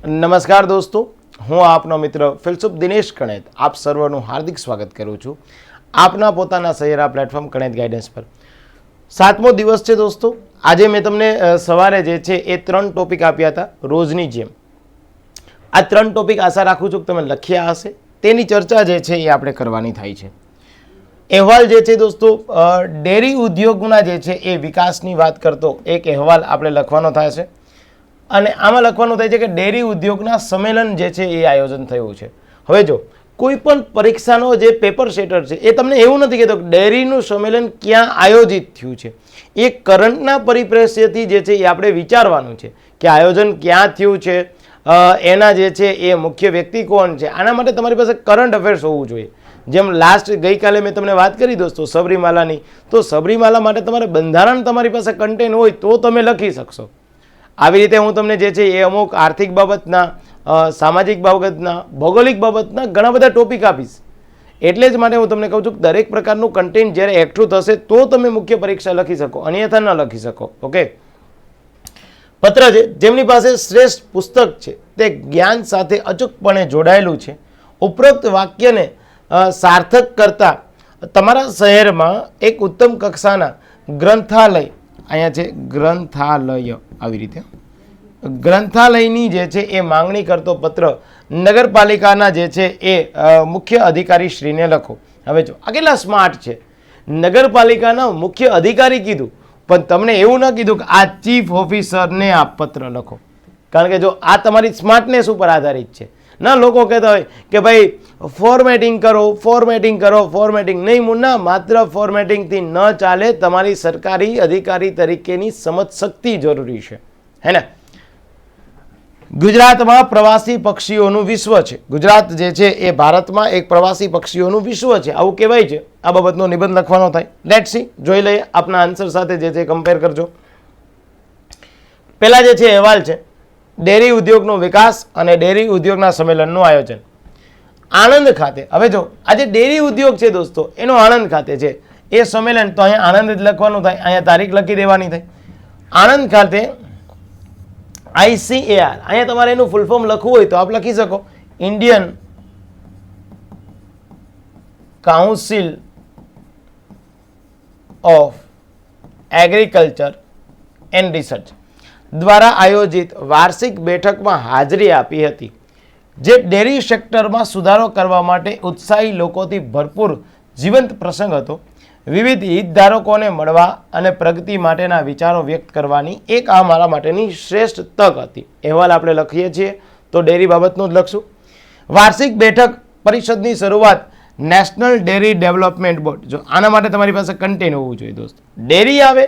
નમસ્કાર દોસ્તો, હું આપનો મિત્ર ફિલસુફ દિનેશ કણેત આપ સર્વનું હાર્દિક સ્વાગત કરું છું આપના પોતાના સહેરા પ્લેટફોર્મ કણેત ગાઈડન્સ પર. 7મો દિવસ છે દોસ્તો. આજે મેં તમને સવારે જે છે એ 3 ટોપિક આપ્યા હતા રોજની જેમ. આ 3 ટોપિક આશા રાખું છું કે તમે લખ્યા હશે. તેની ચર્ચા જે છે એ આપણે કરવાની થાય છે. અહેવાલ જે છે દોસ્તો, ડેરી ઉદ્યોગના જે છે એ વિકાસની વાત કરતો એક અહેવાલ આપણે લખવાનો થાય છે. અને આમાં લખવાનું થાય છે કે ડેરી ઉદ્યોગના સંમેલન જે છે એ આયોજન થયું છે. હવે જો કોઈ પણ પરીક્ષાનો જે પેપર સેટર છે એ તમને એવું નથી કહેતો કે ડેરીનું સંમેલન ક્યાં આયોજિત થયું છે. એ કરંટના પરિપ્રેક્ષ્યથી જે છે એ આપણે વિચારવાનું છે કે આયોજન ક્યાં થયું છે, એના જે છે એ મુખ્ય વ્યક્તિ કોણ છે. આના માટે તમારી પાસે કરંટ અફેર્સ હોવું જોઈએ. જેમ લાસ્ટ ગઈકાલે મેં તમને વાત કરી દોસ્તો સબરીમાલાની, તો સબરીમાલા માટે તમારે બંધારણ તમારી પાસે કન્ટેન્ટ હોય તો તમે લખી શકશો. આવી રીતે હું તમને જે છે એ અમુક આર્થિક બાબતના, સામાજિક બાબતના, ભૌગોલિક બાબતના ઘણા બધા ટોપિક આપીશ. એટલે જ માટે હું તમને કહું છું કે દરેક પ્રકારનું કન્ટેન્ટ જ્યારે એકઠું થશે તો તમે મુખ્ય પરીક્ષા લખી શકો, અન્યથા ન લખી શકો. ઓકે, પત્ર છે જેમની પાસે શ્રેષ્ઠ પુસ્તક છે તે જ્ઞાન સાથે અચૂકપણે જોડાયેલું છે. ઉપરોક્ત વાક્યને સાર્થક કરતા તમારા શહેરમાં એક ઉત્તમ કક્ષાના ગ્રંથાલય, અહીંયા છે ગ્રંથાલય, આવી રીતે ગ્રંથાલયની જે છે એ માંગણી કરતો પત્ર નગરપાલિકાના જે છે એ મુખ્ય અધિકારી શ્રીને લખો. હવે જો આ કેટલા સ્માર્ટ છે. નગરપાલિકાના મુખ્ય અધિકારી કીધું, પણ તમને એવું ન કીધું કે આ ચીફ ઓફિસરને આ પત્ર લખો. કારણ કે જો આ તમારી સ્માર્ટનેસ ઉપર આધારિત છે. ના, લોકો કહેતા હોય કે ભાઈ ફોર્મેટિંગ કરો, ફોર્મેટિંગ કરો, ફોર્મેટિંગ નહીં મુન્ના, માત્ર ફોર્મેટિંગથી ન ચાલે. તમારી સરકારી અધિકારી તરીકેની સમજ શક્તિ જરૂરી છે, હે ને. ગુજરાતમાં પ્રવાસી પક્ષીઓનું વિશ્વ છે. ગુજરાત જે છે એ ભારતમાં એક પ્રવાસી પક્ષીઓનું વિશ્વ છે, આવું કહેવાય છે. આ બાબતનો નિબંધ લખવાનો થાય. લેટ્સ સી, જોઈ લઈએ. આપના આન્સર સાથે જે છે કમ્પેર કરજો. પહેલા જે છે અહેવાલ છે ડેરી ઉદ્યોગનો વિકાસ અને ડેરી ઉદ્યોગના સંમેલનનું આયોજન આણંદ ખાતે. હવે જો આજે ડેરી ઉદ્યોગ છે દોસ્તો એનો આણંદ ખાતે છે એ સંમેલન, તો અહીંયા આણંદ જ લખવાનું થાય, અહીંયા તારીખ લખી દેવાની થાય. આણંદ ખાતે ICAR, અહીંયા તમારે એનું ફૂલ ફોર્મ લખવું હોય તો આપ લખી શકો, Indian council of agriculture and research દ્વારા આયોજિત વાર્ષિક બેઠકમાં હાજરી આપી હતી, જે ડેરી સેક્ટરમાં સુધારો કરવા માટે ઉત્સાહી લોકોથી ભરપૂર જીવંત પ્રસંગ હતો. વિવિધ હિતધારકોને મળવા અને પ્રગતિ માટેના વિચારો વ્યક્ત કરવાની એક આ મારા માટેની શ્રેષ્ઠ તક હતી. અહેવાલ આપણે લખીએ છીએ તો ડેરી બાબતનું જ લખશું. વાર્ષિક બેઠક પરિષદની શરૂઆત નેશનલ ડેરી ડેવલપમેન્ટ બોર્ડ. જો આના માટે તમારી પાસે કન્ટેન્ટ હોવું જોઈએ દોસ્તો. ડેરી આવે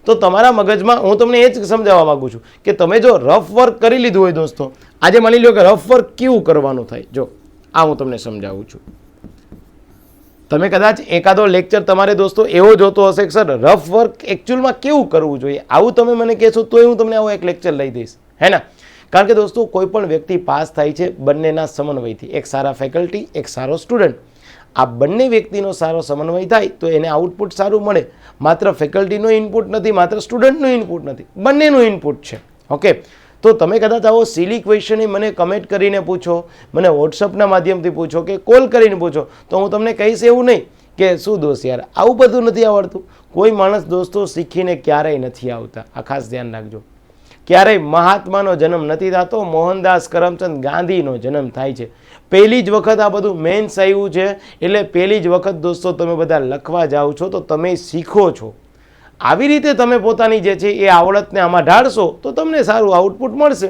તો તમારા મગજમાં હું તમને એ જ સમજાવવા માંગુ છું કે તમે જો રફ વર્ક કરી લીધું હોય દોસ્તો, આજે માની લો કે રફ વર્ક કેવું કરવાનું થાય, જો આ હું તમને સમજાવું છું. તમે કદાચ એકાદો લેક્ચર તમારે દોસ્તો એવો જોતો હશે કે સર રફ વર્ક એકચ્યુઅલમાં કેવું કરવું જોઈએ, આવું તમે મને કહેશો તો હું તમને આવો એક લેક્ચર લઈ દઈશ, હે ને. કારણ કે દોસ્તો કોઈ પણ વ્યક્તિ પાસ થાય છે બંનેના સમન્વયથી. એક સારા ફેકલ્ટી, એક સારો સ્ટુડન્ટ. આ બંને વ્યક્તિનો સારો સમન્વય થાય તો એને આઉટપુટ સારું મળે. માત્ર ફેકલ્ટીનું ઇનપુટ નથી, માત્ર સ્ટુડન્ટનું ઇનપુટ નથી, બંનેનું ઇનપુટ છે. ઓકે, તો તમે કદાચ આવો સિલી ક્વેશ્ચન મને કમેન્ટ કરીને પૂછો, મને વોટ્સઅપના માધ્યમથી પૂછો કે કોલ કરીને પૂછો, તો હું તમને કહીશ એવું નહીં કે શું દોસ્ત યાર આવું બધું નથી આવડતું. કોઈ માણસ દોસ્તો શીખીને ક્યારેય નથી આવતા, આ ખાસ ધ્યાન રાખજો. ક્યારેય મહાત્માનો જન્મ નથી થતો, મોહનદાસ કરમચંદ ગાંધીનો જન્મ થાય છે. પહેલી જ વખત આ બધું મેન્સ આવ્યું છે, એટલે પહેલી જ વખત દોસ્તો તમે બધા લખવા જાઓ છો તો તમે શીખો છો. આવી રીતે તમે પોતાની જે છે એ આવડતને આમાં ઢાળશો તો તમને સારું આઉટપુટ મળશે.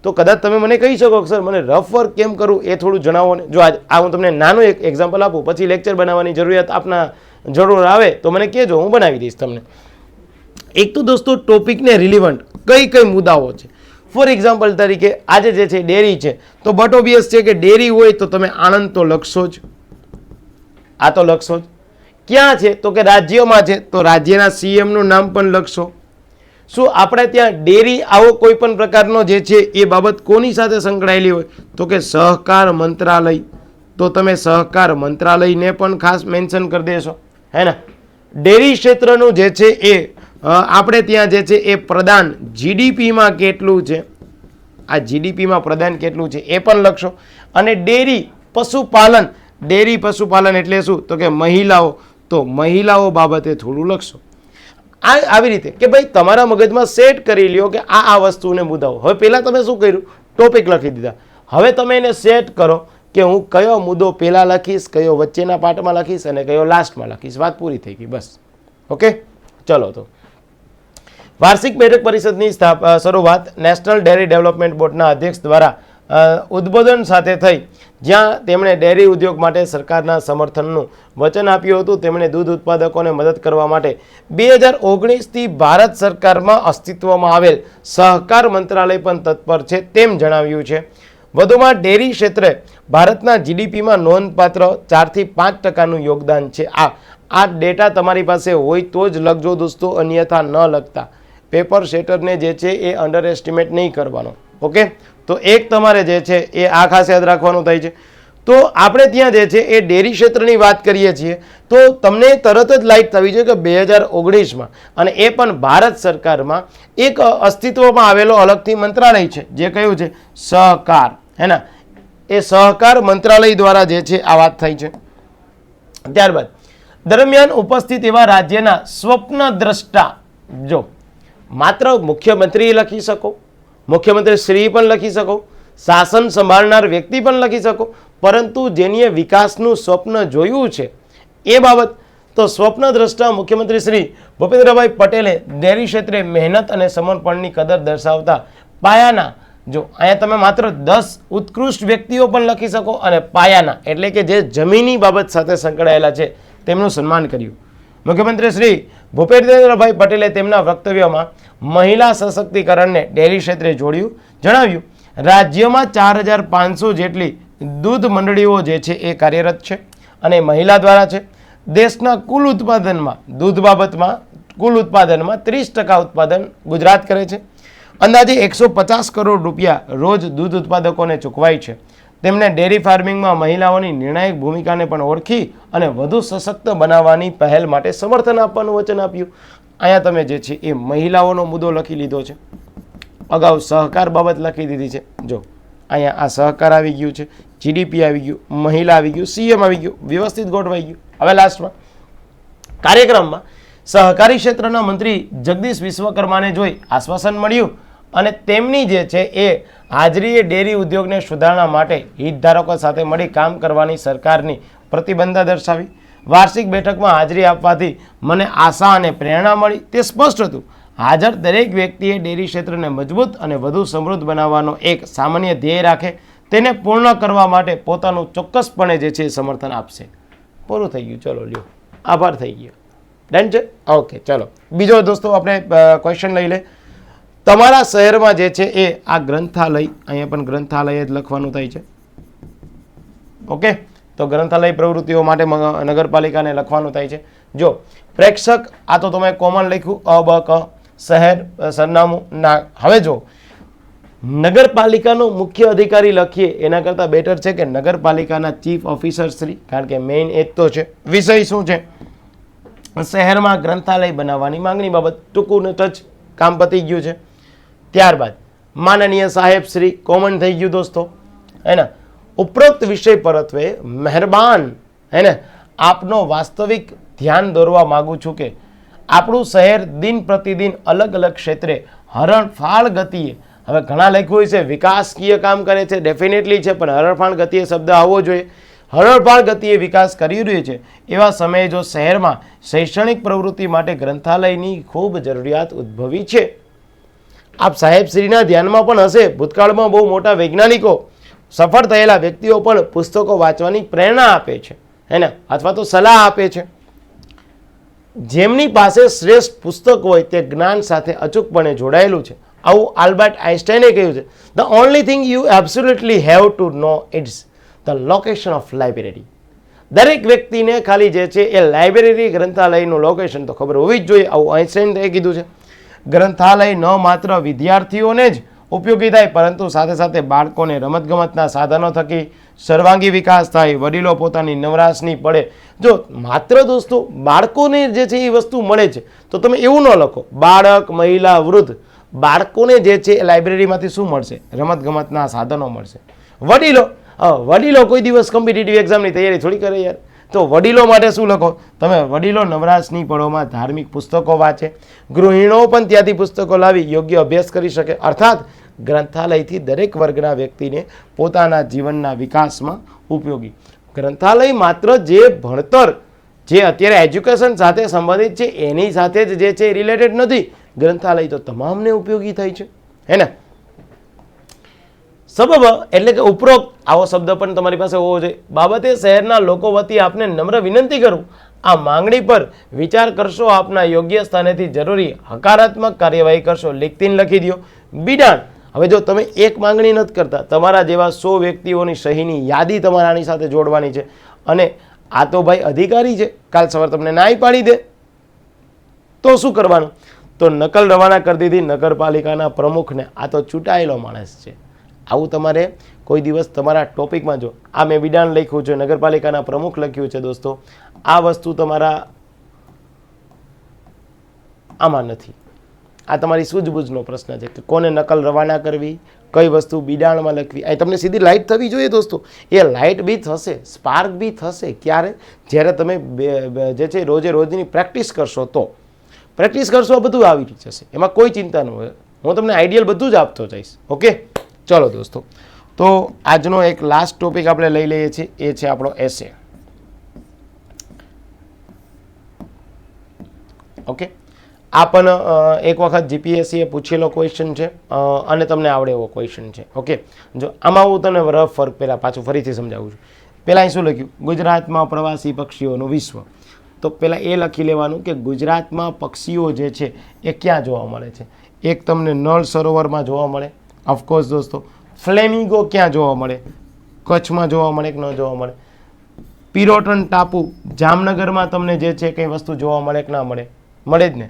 તો કદાચ તમે મને કહી શકો કે સર મને રફ વર્ક કેમ કરવું એ થોડું જણાવો ને. જો આ હું તમને નાનું એક એક્ઝામ્પલ આપું, પછી લેક્ચર બનાવવાની જરૂરિયાત આપના જરૂર આવે તો મને કહેજો, હું બનાવી દઈશ તમને. એક તો દોસ્તો ટોપિકને રિલિવન્ટ કઈ કઈ મુદ્દાઓ છે. ફોર એક્ઝામ્પલ તરીકે આજે જે છે ડેરી છે, તો બટ ઓબ્વિયસ છે કે ડેરી હોય તો તમે આણંદ તો લખશો જ, આ તો લખશો જ. ક્યાં છે તો કે રાજ્યમાં છે તો રાજ્યના CMનું નામ પણ લખશો. શું આપણે ત્યાં ડેરી આવો કોઈ પણ પ્રકારનો જે છે એ બાબત કોની સાથે સંકળાયેલી હોય તો કે સહકાર મંત્રાલય, તો તમે સહકાર મંત્રાલયને પણ ખાસ મેન્શન કરી દેશો, હે ને. ડેરી ક્ષેત્રનું જે છે એ આપણે ત્યાં જે છે એ પ્રદાન જીડીપીમાં કેટલું છે આ જીડીપીમાં પ્રદાન કેટલું છે એ પણ લખશો. અને ડેરી પશુપાલન એટલે શું? તો કે મહિલાઓ, તો મહિલાઓ બાબતે થોડું લખશો. આવી રીતે કે ભાઈ તમારા મગજમાં સેટ કરી લ્યો કે આ વસ્તુને મુદ્દાઓ. હવે પહેલાં તમે શું કર્યું? ટોપિક લખી દીધા. હવે તમે એને સેટ કરો કે હું કયો મુદ્દો પહેલાં લખીશ, કયો વચ્ચેના પાર્ટમાં લખીશ અને કયો લાસ્ટમાં લખીશ. વાત પૂરી થઈ ગઈ, બસ. ઓકે, ચલો. તો વાર્ષિક બેઠક પરિષદની શરૂઆત નેશનલ ડેરી ડેવલપમેન્ટ બોર્ડના અધ્યક્ષ દ્વારા ઉદ્બોધન સાથે થઈ, જ્યાં તેમણે ડેરી ઉદ્યોગ માટે સરકારના સમર્થનનું વચન આપ્યું હતું. તેમણે દૂધ ઉત્પાદકોને મદદ કરવા માટે 2019થી ભારત સરકારમાં અસ્તિત્વમાં આવેલ સહકાર મંત્રાલય પણ તત્પર છે તેમ જણાવ્યું છે. વધુમાં ડેરી ક્ષેત્રે ભારતના જીડીપીમાં નોંધપાત્ર 4થી 5% યોગદાન છે. આ ડેટા તમારી પાસે હોય તો જ લખજો દોસ્તો, અન્યથા ન લખતા. પેપર સેટરને જે છે એ અંડર એસ્ટિમેટ નહીં કરવાનો. ઓકે, તો એક તમારે જે છે એ આ ખાસ યાદ રાખવાનું થાય છે. તો આપણે ત્યાં જે છે એ ડેરી ક્ષેત્રની વાત કરીએ છીએ તો તમને તરત જ લાઈટ થવી જોઈએ કે 2019માં અને એ પણ ભારત સરકારમાં એક અસ્તિત્વમાં આવેલો અલગથી મંત્રાલય છે જે કયું છે? સહકાર. હે ને? એ સહકાર મંત્રાલય દ્વારા જે છે આ વાત થઈ છે. ત્યારબાદ દરમિયાન ઉપસ્થિત એવા રાજ્યના સ્વપ્નદ્રષ્ટા, જો માત્ર મુખ્યમંત્રી લખી શકો, મુખ્યમંત્રી શ્રી પણ લખી શકો, શાસન સંભાળનાર વ્યક્તિ પણ લખી શકો, પરંતુ જેની વિકાસનું સ્વપ્ન જોયું છે એ બાબત, તો સ્વપ્નદ્રષ્ટા મુખ્યમંત્રી શ્રી ભૂપેન્દ્રભાઈ પટેલે ડેરી ક્ષેત્રે મહેનત અને સમર્પણની કદર દર્શાવતા પાયાના, જો અહીંયા તમે માત્ર 10 ઉત્કૃષ્ટ વ્યક્તિઓ પણ લખી શકો અને પાયાના એટલે કે જે જમીની બાબત સાથે સંકળાયેલા છે તેમનું સન્માન કર્યું. મુખ્યમંત્રી શ્રી ભૂપેન્દ્રભાઈ પટેલે તેમના વક્તવ્યમાં મહિલા સશક્તિકરણને ડેરી ક્ષેત્રે જણાવ્યું. રાજ્યમાં 4500 જેટલી દૂધ મંડળીઓ જે છે એ કાર્યરત છે અને મહિલા દ્વારા છે. દેશના કુલ ઉત્પાદનમાં દૂધ બાબતમાં કુલ ઉત્પાદનમાં 30% ઉત્પાદન ગુજરાત કરે છે. અંદાજે 150 કરોડ રૂપિયા રોજ દૂધ ઉત્પાદકોને ચૂકવાય છે. તેમણે ડેરી ફાર્મિંગમાં મહિલાઓની નિર્ણાયક ભૂમિકાને પણ ઓળખી અને વધુ સશક્ત બનાવવાની પહેલ માટે સમર્થન આપવાનું વચન આપ્યું. અહીંયા તમે જે છે એ મહિલાઓનો મુદ્દો લખી લીધો છે. અગાઉ સહકાર બાબત લખી દીધી છે. જો અહીંયા આ સહકાર આવી ગયું છે, જીડીપી આવી ગયું, મહિલા આવી ગયું, સીએમ આવી ગયું, વ્યવસ્થિત ગોઠવાઈ ગયું. હવે લાસ્ટમાં કાર્યક્રમમાં સહકારી ક્ષેત્રના મંત્રી જગદીશ વિશ્વકર્માને જોઈ આશ્વાસન મળ્યું અને તેમની જે છે એ હાજરીએ ડેરી ઉદ્યોગને સુધારણા માટે હિતધારકો સાથે મળી કામ કરવાની સરકારની પ્રતિબદ્ધતા દર્શાવી. વાર્ષિક બેઠકમાં હાજરી આપવાથી મને આશા અને પ્રેરણા મળી તે સ્પષ્ટ હતું. હાજર દરેક વ્યક્તિએ ડેરી ક્ષેત્રને મજબૂત અને વધુ સમૃદ્ધ બનાવવાનો એક સામાન્ય ધ્યેય રાખે, તેને પૂર્ણ કરવા માટે પોતાનું ચોક્કસપણે જે છે સમર્થન આપશે. પૂરું થઈ ગયું. ચલો લ્યો, આભાર થઈ ગયો. ડન છે? ઓકે, ચલો બીજો દોસ્તો આપણે ક્વેશ્ચન લઈ લે. તમારા શહેરમાં જે છે એ આ ગ્રંથાલય, અહીંયા પણ ગ્રંથાલય જ લખવાનું થાય છે. ઓકે, તો ગ્રંથાલય પ્રવૃત્તિઓ માટે નગરપાલિકાને લખવાનું થાય છે. જો પ્રેક્ષક, આ તો તમે કોમન લખ્યું અ બ ક, શહેર સરનામું ના. હવે જો નગરપાલિકાનો મુખ્ય અધિકારી લખીએ એના કરતાં બેટર છે કે નગરપાલિકાના ચીફ ઓફિસર શ્રી, કારણ કે મેઇન એ જ તો છે. વિષય શું છે? શહેરમાં ગ્રંથાલય બનાવવાની માંગણી બાબત. ટૂંકું ટચ કામ પતી ગયું છે. ત્યારબાદ માનનીય સાહેબ શ્રી, કોમન થઈ ગયું દોસ્તો, હે ને? ઉપરોક્ત વિષય પરત્વે મહેરબાન, હે ને, આપનો વાસ્તવિક ધ્યાન દોરવા માગું છું કે આપણું શહેર દિન પ્રતિદિન અલગ અલગ ક્ષેત્રે હરણફાળ ગતિએ, હવે ઘણા લખ્યું હોય છે વિકાસકીય કામ કરે છે, ડેફિનેટલી છે, પણ હરણફાળ ગતિએ શબ્દ આવવો જોઈએ. હરણફાળ ગતિએ વિકાસ કરી રહ્યું છે એવા સમયે જો શહેરમાં શૈક્ષણિક પ્રવૃત્તિ માટે ગ્રંથાલયની ખૂબ જરૂરિયાત ઉદ્ભવી છે. આપ સાહેબશ્રીના ધ્યાનમાં પણ હશે, ભૂતકાળમાં બહુ મોટા વૈજ્ઞાનિકો, સફળ થયેલા વ્યક્તિઓ પણ પુસ્તકો વાંચવાની પ્રેરણા આપે છે, હે ને, અથવા તો સલાહ આપે છે. જેમની પાસે શ્રેષ્ઠ પુસ્તક હોય તે જ્ઞાન સાથે અચૂકપણે જોડાયેલું છે. આવું આલ્બર્ટ આઇન્સ્ટાઈને કહ્યું છે. The only thing you absolutely have to know it's the location of library. દરેક વ્યક્તિને ખાલી જે છે એ લાઇબ્રેરી, ગ્રંથાલયનું લોકેશન તો ખબર હોવી જ જોઈએ. આવું આઇન્સ્ટાઈને કીધું છે. ગ્રંથાલય ન માત્ર વિદ્યાર્થીઓને જ ઉપયોગી થાય, પરંતુ સાથે સાથે બાળકોને રમતગમતના સાધનો થકી સર્વાંગી વિકાસ થાય, વડીલો પોતાની નવરાશની પડે. જો માત્ર દોસ્તો બાળકોને જે છે એ વસ્તુ મળે છે તો તમે એવું ન લખો બાળક, મહિલા, વૃદ્ધ, બાળકોને જે છે એ લાઇબ્રેરીમાંથી શું મળશે? રમતગમતના સાધનો મળશે. વડીલો કોઈ દિવસ કોમ્પિટિટિવ એક્ઝામની તૈયારી થોડી કરે યાર. તો વડીલો માટે શું લખો તમે? વડીલો નવરાશની પળોમાં ધાર્મિક પુસ્તકો વાંચે. ગૃહિણીઓ પણ ત્યાંથી પુસ્તકો લાવી યોગ્ય અભ્યાસ કરી શકે. અર્થાત ગ્રંથાલયથી દરેક વર્ગના વ્યક્તિને પોતાના જીવનના વિકાસમાં ઉપયોગી. ગ્રંથાલય માત્ર જે ભણતર જે અત્યારે એજ્યુકેશન સાથે સંબંધિત છે એની સાથે જ જે છે રિલેટેડ નથી. ગ્રંથાલય તો તમામને ઉપયોગી થાય છે, હે ને? સબબ એટલે કે ઉપરોક્ત આવો શબ્દ પણ તમારી પાસે હોવો જોઈએ. બાબતે શહેરના લોકો વતી આપને નમ્ર વિનંતી કરું, આ માંગણી પર વિચાર કરશો. આપના યોગ્ય સ્થાનેથી જરૂરી હકારાત્મક કાર્યવાહી કરશો. લિખતીને લખી દો. બિડાણ. હવે જો તમે એક માંગણી નથી કરતા, તમારા જેવા 100 વ્યક્તિઓની સહીની યાદી તમારે આની સાથે જોડવાની છે. અને આ તો ભાઈ અધિકારી છે, કાલ સવાર તમને નાઈ પાડી દે તો શું કરવાનું? તો નકલ રવાના કરી દીધી નગરપાલિકાના પ્રમુખને. આ તો ચૂંટાયેલો માણસ છે. આવું તમારે કોઈ દિવસ તમારા ટોપિકમાં જો આ મેં વિધાન લખ્યું છે, નગરપાલિકાના પ્રમુખ લખ્યું છે દોસ્તો, આ વસ્તુ તમારા આમાં નથી. આ તમારી સૂઝબૂઝનો પ્રશ્ન છે કે કોને નકલ રવાના કરવી, કઈ વસ્તુ બિડાણમાં લખવી. અહીં તમને સીધી લાઇટ થવી જોઈએ દોસ્તો. એ લાઇટ બી થશે, સ્પાર્ક બી થશે. ક્યારે? જ્યારે તમે જે છે રોજે રોજની પ્રેક્ટિસ કરશો. તો પ્રેક્ટિસ કરશો બધું આવી જશે, એમાં કોઈ ચિંતા ન હોય. હું તમને આઈડિયલ બધું જ આપતો જઈશ. ઓકે, ચલો દોસ્તો. તો આજનો એક લાસ્ટ ટોપિક આપણે લઈ લઈએ છીએ, એ છે આપણો એસે. ઓકે, આ પણ એક વખત જીપીએસસીએ પૂછેલો ક્વેશ્ચન છે અને તમને આવડે એવો ક્વેશ્ચન છે. ઓકે, જો આમાં હું તમને રફ ફર્ક પહેલાં પાછું ફરીથી સમજાવું છું. પહેલાં શું લખ્યું? ગુજરાતમાં પ્રવાસી પક્ષીઓનું વિશ્વ. તો પહેલાં એ લખી લેવાનું કે ગુજરાતમાં પક્ષીઓ જે છે એ ક્યાં જોવા મળે છે. એક તમને નળ સરોવરમાં જોવા મળે, ઓફકોર્સ દોસ્તો. ફ્લેમિંગો ક્યાં જોવા મળે? કચ્છમાં જોવા મળે કે ન જોવા મળે? પિરોટન ટાપુ જામનગરમાં તમને જે છે કંઈ વસ્તુ જોવા મળે કે ના મળે? મળે જ ને.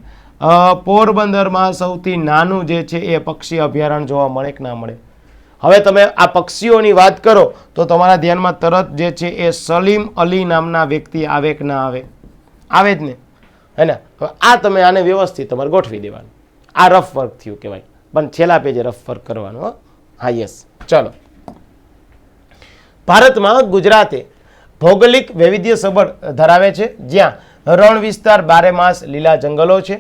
પોરબંદરમાં સૌથી નાનું જે છે એ પક્ષી અભયારણ્ય જોવા મળે કે ના મળે? હવે તમે આ પક્ષીઓની વાત કરો તો તમારા ધ્યાનમાં તરત જે છે એ સલીમ અલી નામના વ્યક્તિ આવે કે ના આવે? આવે જ ને, હે ને? હવે આ તમે આને વ્યવસ્થિત તમારે ગોઠવી દેવાનું. આ રફ વર્ક થયું કહેવાય, પણ છેલ્લા પેજે રફ વર્ક કરવાનું. હા, યસ. ચલો, ભારતમાં ગુજરાતે ભૌગોલિક વૈવિધ્યસભર ધરાવે છે, જ્યાં રણ વિસ્તાર, બારેમાસ લીલા જંગલો છે.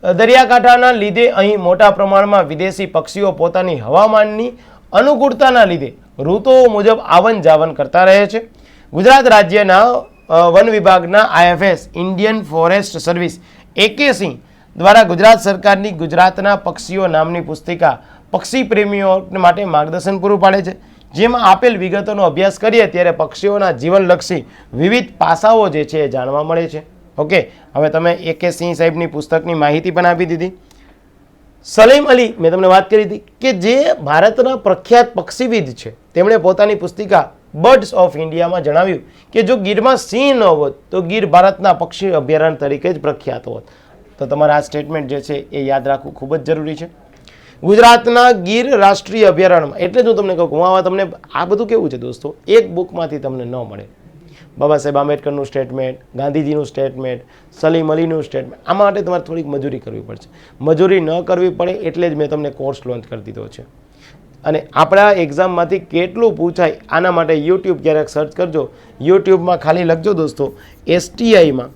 દરિયાકાંઠાના લીધે અહીં મોટા પ્રમાણમાં વિદેશી પક્ષીઓ પોતાની હવામાનની અનુકૂળતાના લીધે ઋતુઓ મુજબ આવન જાવન કરતા રહે છે. ગુજરાત રાજ્યના વન વિભાગના IFS Indian forest service AK દ્વારા ગુજરાત સરકારની ગુજરાતના પક્ષીઓ નામની પુસ્તિકા પક્ષી પ્રેમીઓ માટે માર્ગદર્શન પૂરું પાડે છે, જેમાં આપેલ વિગતોનો અભ્યાસ કરીએ ત્યારે પક્ષીઓના જીવનલક્ષી વિવિધ પાસાઓ જે છે એ જાણવા મળે છે. ઓકે, હવે તમે AK સાહેબની પુસ્તકની માહિતી પણ આપી દીધી. સલીમ અલી મેં તમને વાત કરી હતી કે જે ભારતના પ્રખ્યાત પક્ષીવિદ છે, તેમણે પોતાની પુસ્તિકા બર્ડ્સ ઓફ ઇન્ડિયામાં જણાવ્યું કે જો ગીરમાં સિંહ ન હોત તો ગીર ભારતના પક્ષી અભયારણ્ય તરીકે જ પ્રખ્યાત હોત. તો તમારે આ સ્ટેટમેન્ટ જે છે એ યાદ રાખવું ખૂબ જ જરૂરી છે. ગુજરાતના ગીર રાષ્ટ્રીય અભયારણ્યમાં, એટલે જ હું તમને કહું, હું આવા તમને આ બધું કેવું છે દોસ્તો, એક બુકમાંથી તમને ન મળે. Baba Saheb આંબેડકરનું statement, ગાંધીજીનું statement, Salim અલીનું statement, આ માટે તમારે થોડીક મજૂરી કરવી પડશે. મજૂરી ન કરવી પડે એટલે જ મેં તમને કોર્સ લોન્ચ કરી દીધો છે. અને આપણા એક્ઝામમાંથી કેટલું પૂછાય આના માટે યુટ્યુબ ક્યારેક સર્ચ કરજો. યુટ્યુબમાં ખાલી લખજો દોસ્તો STIમાં,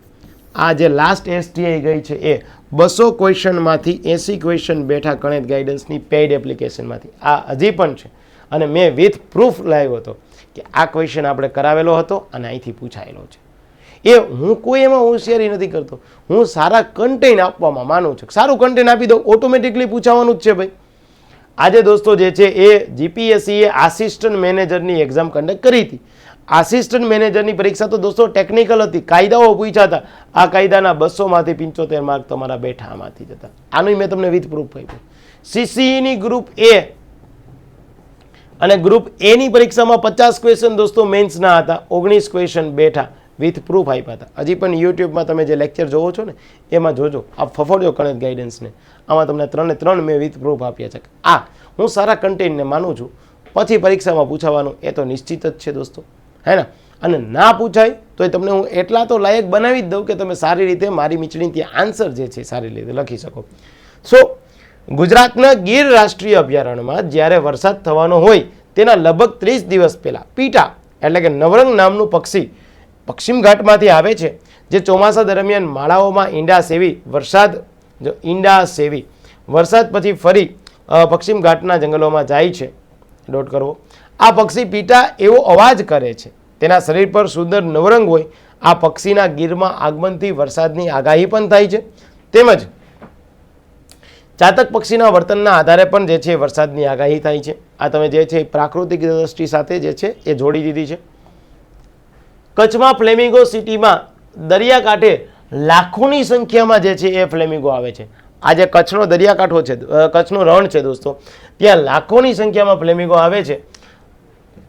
આ જે લાસ્ટ STI ગઈ છે એ 200 ક્વેશ્ચનમાંથી 80 ક્વેશ્ચન બેઠા ગણિત ગાઈડન્સની પેઇડ એપ્લિકેશનમાંથી. આ હજી પણ છે અને મેં વિથ પ્રૂફ લાવ્યો હતો કે આ ક્વેશ્ચન આપણે કરાવેલો હતો અને અહીંથી પૂછાયેલો છે. એ હું કોઈ એમાં હોશિયારી નથી કરતો, હું સારા કન્ટેન્ટ આપવામાં માનું છું. સારું કન્ટેન્ટ આપી દો, ઓટોમેટિકલી પૂછાવાનું જ છે ભાઈ. આજે દોસ્તો જે છે એ જીપીએસસીએ આસિસ્ટન્ટ મેનેજરની એક્ઝામ કન્ડક્ટ કરી હતી. આસિસ્ટન્ટ મેનેજરની પરીક્ષા તો દોસ્તો ટેકનિકલ હતી, કાયદાઓ પૂછ્યા હતા. આ કાયદાના 200માંથી 75 માર્ક તમારા બેઠા આમાંથી જતા. આનું મેં તમને વિથ પ્રૂફ આપ્યું. CCEની ગ્રુપ A અને ગ્રુપ Aની પરીક્ષામાં 50 ક્વેશ્ચન દોસ્તો મેન્સના હતા, 19 ક્વેશ્ચન બેઠા વિથ પ્રૂફ આપ્યા હતા. હજી પણ યુટ્યુબમાં તમે જે લેક્ચર જોવો છો ને એમાં જોજો, આપ ફફડજો ગણિત ગાઈડન્સને, આમાં તમને 3 મેં વિથ પ્રૂફ આપ્યા છે. આ હું સારા કન્ટેન્ટને માનું છું. પછી પરીક્ષામાં પૂછાવાનું એ તો નિશ્ચિત જ છે દોસ્તો, હે ને? અને ના પૂછાય તો એ તમને હું એટલા તો લાયક બનાવી જ દઉં કે તમે સારી રીતે મારી મીચણી ત્યાં આન્સર જે છે સારી રીતે લખી શકો. સો ગુજરાતના ગીર રાષ્ટ્રીય અભયારણ્યમાં જ્યારે વરસાદ થવાનો હોય તેના લગભગ 30 દિવસ પહેલા પીટા એટલે કે નવરંગ નામનું પક્ષી પશ્ચિમ ઘાટમાંથી આવે છે, જે ચોમાસા દરમિયાન માળાઓમાં ઈંડા સેવી વરસાદ પછી ફરી પશ્ચિમ ઘાટના જંગલોમાં જાય છે. નોટ કરવો, આ પક્ષી પીટા એવો અવાજ કરે છે, તેના શરીર પર સુંદર નવરંગ હોય. આ પક્ષીના ગીરમાં આગમનથી વરસાદની આગાહી પણ થાય છે, તેમજ ચાતક પક્ષીના વર્તનના આધારે પણ જે છે વરસાદની આગાહી થાય છે. આ તમે જે છે પ્રાકૃતિક દ્રષ્ટિ સાથે જે છે એ જોડી દીધી છે. કચ્છમાં ફ્લેમિંગો સિટીમાં દરિયાકાંઠે લાખોની સંખ્યામાં જે છે એ ફ્લેમિંગો આવે છે. આ જે કચ્છનો દરિયાકાંઠો છે, કચ્છનું રણ છે દોસ્તો, ત્યાં લાખોની સંખ્યામાં ફ્લેમિંગો આવે છે.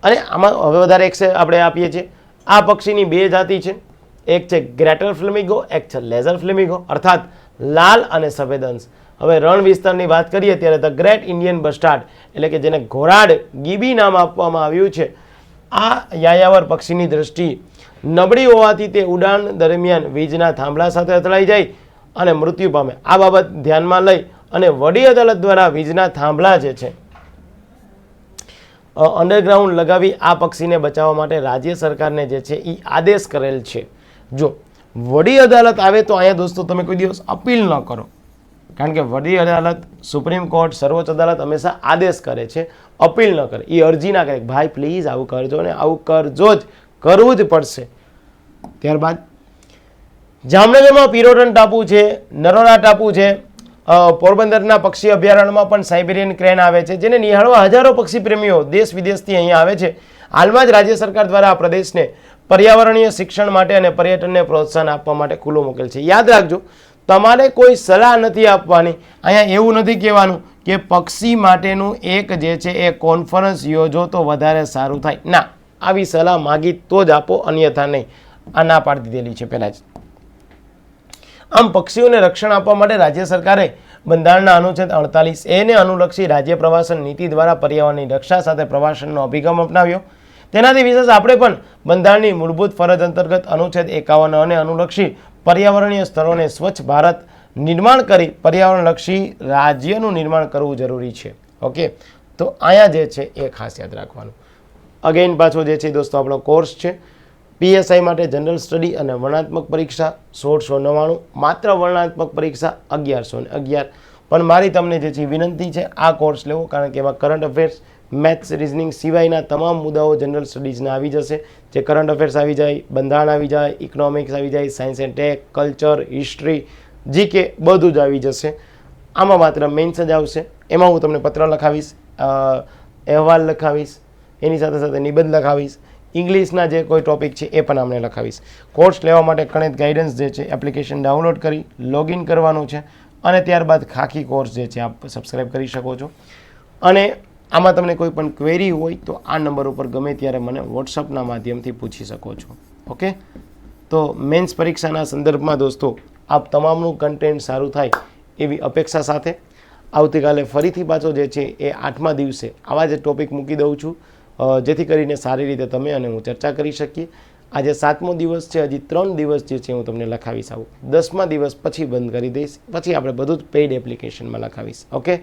અને આમાં હવે વધારે એક આપણે આપીએ છીએ. આ પક્ષીની 2 જાતિ છે, એક છે ગ્રેટર ફ્લેમિંગો, એક છે લેઝર ફ્લેમિંગો, અર્થાત લાલ અને સફેદ અંશ. હવે રણ વિસ્તારની વાત કરીએ ત્યારે ધ ગ્રેટ ઇન્ડિયન બસ્ટાર્ડ એટલે કે જેને ઘોરાડ ગીબી નામ આપવામાં આવ્યું છે, આ યાયાવર પક્ષીની દ્રષ્ટિ નબળી હોવાથી તે ઉડાન દરમિયાન વીજના થાંભલા સાથે અથડાઈ જાય અને મૃત્યુ પામે. આ બાબત ધ્યાનમાં લઈ અને વડી અદાલત દ્વારા વીજના થાંભલા જે છે અંડરગ્રાઉન્ડ લગાવી આ પક્ષીને બચાવવા માટે રાજ્ય સરકારને જે છે એ આદેશ કરેલ છે. જો વડી અદાલત આવે તો અહીંયા દોસ્તો તમે કોઈ દિવસ અપીલ ન કરો, કારણ કે વડી અદાલત, સુપ્રીમ કોર્ટ, સર્વોચ્ચ અદાલત હંમેશા આદેશ કરે છે, અપીલ ન કરે, એ અરજી ના કરે ભાઈ પ્લીઝ આવું કરજો ને આવું કરજો જ, કરવું જ પડશે. ત્યારબાદ જામનગરમાં પિરોટન ટાપુ છે, નરોડા ટાપુ છે, પોરબંદરના પક્ષી અભયારણ્યમાં પણ સાઇબેરિયન ક્રેન આવે છે, જેને નિહાળવા હજારો પક્ષી પ્રેમીઓ દેશ વિદેશથી અહીંયા આવે છે. હાલમાં જ રાજ્ય સરકાર દ્વારા આ પ્રદેશને પર્યાવરણીય શિક્ષણ માટે અને પર્યટનને પ્રોત્સાહન આપવા માટે ખુલ્લો મૂકેલ છે. યાદ રાખજો, તમારે કોઈ સલાહ નથી આપવાની. અહીંયા એવું નથી કહેવાનું કે પક્ષી માટેનું એક જે છે એ કોન્ફરન્સ યોજો તો વધારે સારું થાય. ના, આવી સલાહ માગી તો જ આપો, અન્યથા નહીં. આ ના પાડી દીધેલી છે પહેલાં જ. આમ પક્ષીઓને રક્ષણ આપવા માટે રાજ્ય સરકારે બંધારણના અનુચ્છેદ 48A ને અનુલક્ષી રાજ્ય પ્રવાસન નીતિ દ્વારા પર્યાવરણની રક્ષા સાથે પ્રવાસનનો અભિગમ અપનાવ્યો. તેનાથી વિશેષ આપણે પણ બંધારણની મૂળભૂત ફરજ અંતર્ગત અનુચ્છેદ 51 અને અનુલક્ષી પર્યાવરણીય સ્થળોને સ્વચ્છ ભારત નિર્માણ કરી પર્યાવરણલક્ષી રાજ્યનું નિર્માણ કરવું જરૂરી છે. ઓકે, તો અહીંયા જે છે એ ખાસ યાદ રાખવાનું. અગેન પાછો જે છે દોસ્તો આપણો કોર્સ છે PSI માટે જનરલ સ્ટડી અને વર્ણનાત્મક પરીક્ષા 1699, માત્ર વર્ણનાત્મક પરીક્ષા 1111. પણ મારી તમને જે છે વિનંતી છે આ કોર્સ લેવો, કારણ કે એમાં કરંટ અફેર્સ, મેથ્સ, રિઝનિંગ સિવાયના તમામ મુદ્દાઓ જનરલ સ્ટડીઝના આવી જશે. જે કરંટ અફેર્સ આવી જાય, બંધારણ આવી જાય, ઇકોનોમિક્સ આવી જાય, science and tech, culture, history, GK બધું જ આવી જશે. આમાં માત્ર મેન્સ જ આવશે. એમાં હું તમને પત્ર લખાવીશ, અહેવાલ લખાવીશ, એની સાથે સાથે નિબંધ લખાવીશ, ઇંગ્લિશના જે કોઈ ટોપિક છે એ પણ આપણે લખાવીશ. કોર્સ લેવા માટે ગણિત ગાઈડન્સ જે છે એપ્લિકેશન ડાઉનલોડ કરી લોગિન કરવાનું છે અને ત્યારબાદ ખાખી કોર્સ જે છે આપ સબસ્ક્રાઈબ કરી શકો છો. અને આમાં તમને કોઈ પણ ક્વેરી હોય તો આ નંબર ઉપર ગમે ત્યારે મને વોટ્સઅપના માધ્યમથી પૂછી શકો છો. ઓકે, તો મેન્સ પરીક્ષાના સંદર્ભમાં દોસ્તો આપ તમામનું કન્ટેન્ટ સારું થાય એવી અપેક્ષા સાથે આવતીકાલે ફરીથી પાછો જે છે એ 8મા દિવસે આવા જ ટોપિક મૂકી દઉં છું, જેથી કરીને સારી રીતે તમે અને હું ચર્ચા કરી શકીએ. આજે 7મો દિવસ છે, હજી 3 દિવસ જે છે હું તમને લખાવીશ આવું. 10મા દિવસ પછી બંધ કરી દઈશ, પછી આપણે બધું જ પેઇડ એપ્લિકેશનમાં લખાવીશ. ઓકે,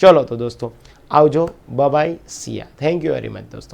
ચલો તો દોસ્તો આવજો, bye bye, Siya. Thank you very much દોસ્તો.